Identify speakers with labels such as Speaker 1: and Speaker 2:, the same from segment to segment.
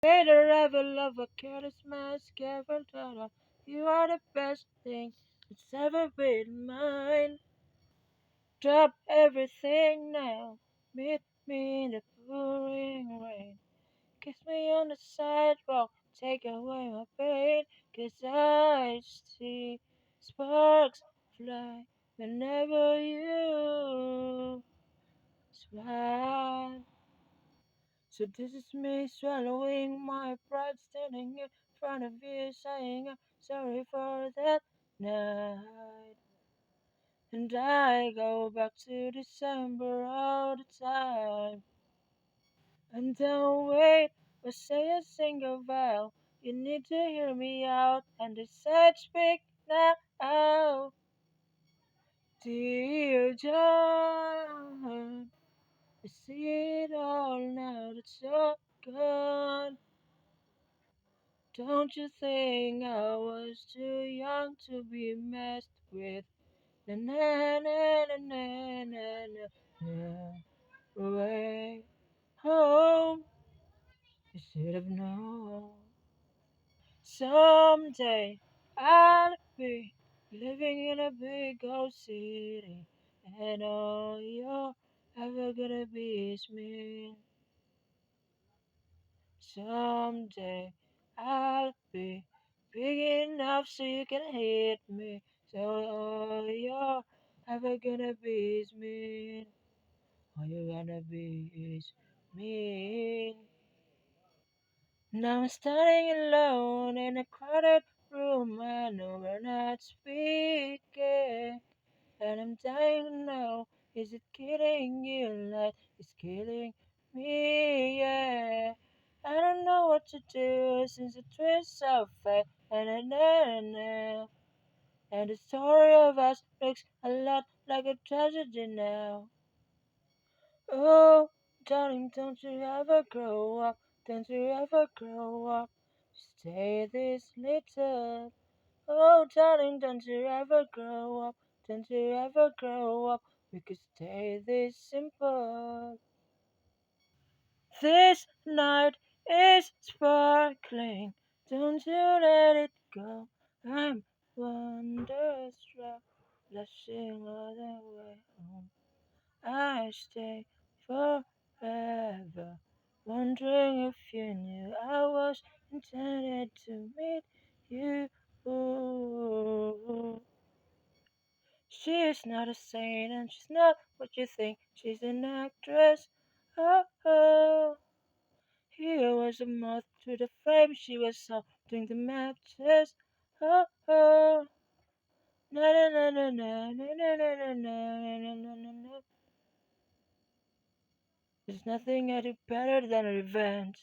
Speaker 1: Better ever love a careless man, careful daughter. You are the best thing that's ever been mine. Drop everything now. Meet me in the pouring rain. Kiss me on the sidewalk. Take away my pain. 'Cause I see sparks fly whenever you smile. So this is me swallowing my pride, standing in front of you, saying I'm sorry for that night. And I go back to December all the time. And don't wait or say a single vowel. You need to hear me out and decide speak now. Dear John, I see it all now that you're gone. Don't you think I was too young to be messed with? Na na na na na na na na. Way home, you should have known. Someday I'll be living in a big old city, and all you're ever gonna be is me. Someday I'll be big enough so you can hit me. So all you're ever gonna be is mean. All you're gonna be is mean. Now I'm standing alone in a crowded room. I know we're not speaking. And I'm dying to know, is it killing you like it's killing me? Yeah. I don't know what to do since the twist so fast. And the story of us looks a lot like a tragedy now. Oh, darling, don't you ever grow up? Don't you ever grow up? Stay this little. Oh, darling, don't you ever grow up? Don't you ever grow up? We could stay this simple. This night is sparkling. Don't you let it go. I'm wonderstruck, blushing all the way home. I stay forever, wondering if you knew I was intended to meet you. She is not a saint and she's not what you think. She's an actress. Oh, oh. Here was a moth to the flame. She was holding the matches. Oh, oh. Na na na na na na na na na na na na na na. There's nothing I do better than revenge.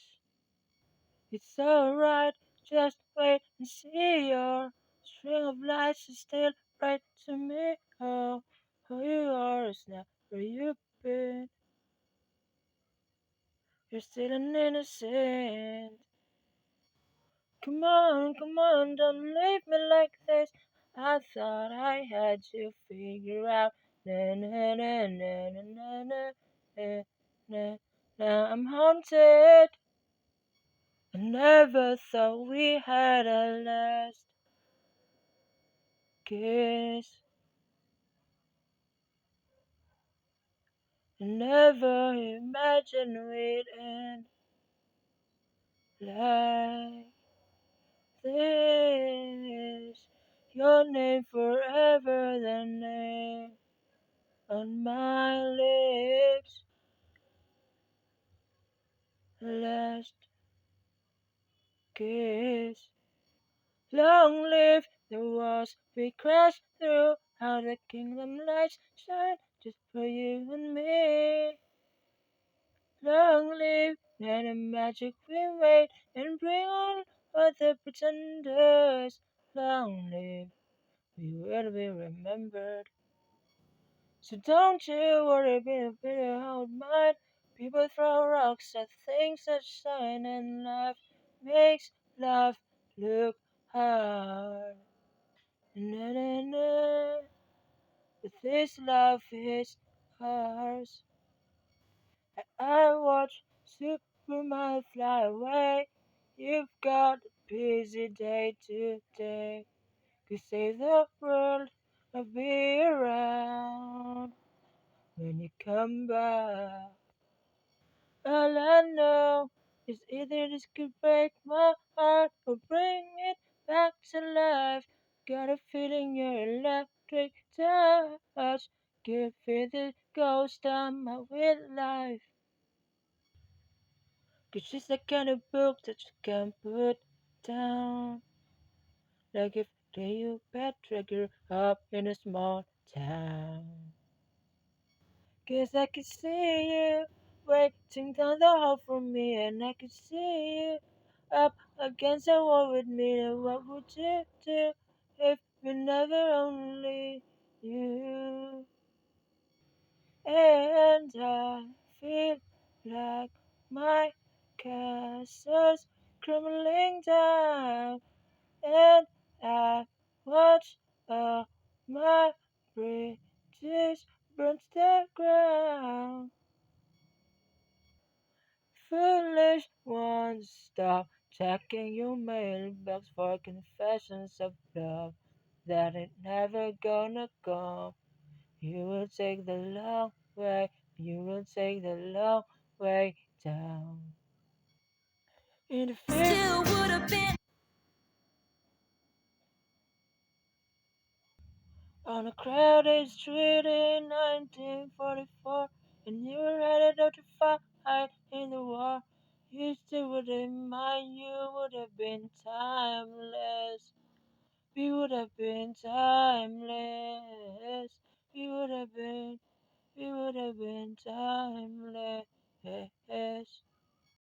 Speaker 1: It's alright, just wait and see your string of lights is still right to me. Oh, who you are is not where you've been. You're still an innocent. Come on, don't leave me like this. I thought I had you figured out. Na na na na na na na na na. Now I'm haunted. I never thought we had a last kiss. I never imagined we'd end like this. Your name forever, the name on my lips. Last kiss. Long live the walls we crashed through. How the kingdom lights shine just for you and me. Long live the magic we made and bring on other pretenders. Long live, we will be remembered. So don't you worry, be a bit hold mine. People throw rocks at things that shine, and life makes love look hard. Na na na, but this love is ours. I watch Superman fly away. You've got a busy day today. Could save the world, I'll be around when you come back. All I know is either this could break my heart or bring it back to life. Got a feeling your electric touch could feel the ghost on my with life. 'Cause she's the kind of book that you can put down. Like if you Petra grew up in a small town. 'Cause I could see you waiting down the hall for me, and I could see you up against the wall with me. And what would you do if we never only you? And I feel like my castle's crumbling down, and I watch all my bridges burn to the ground. Foolish ones, stop checking your mailbox for confessions of love that ain't never gonna come. You will take the long way, you will take the long way down. In the still would have been on a crowded street in 1944, and you were headed out to fight in the war. You still wouldn't mind, you would have been timeless. We would have been timeless. We would have been, we would have been timeless.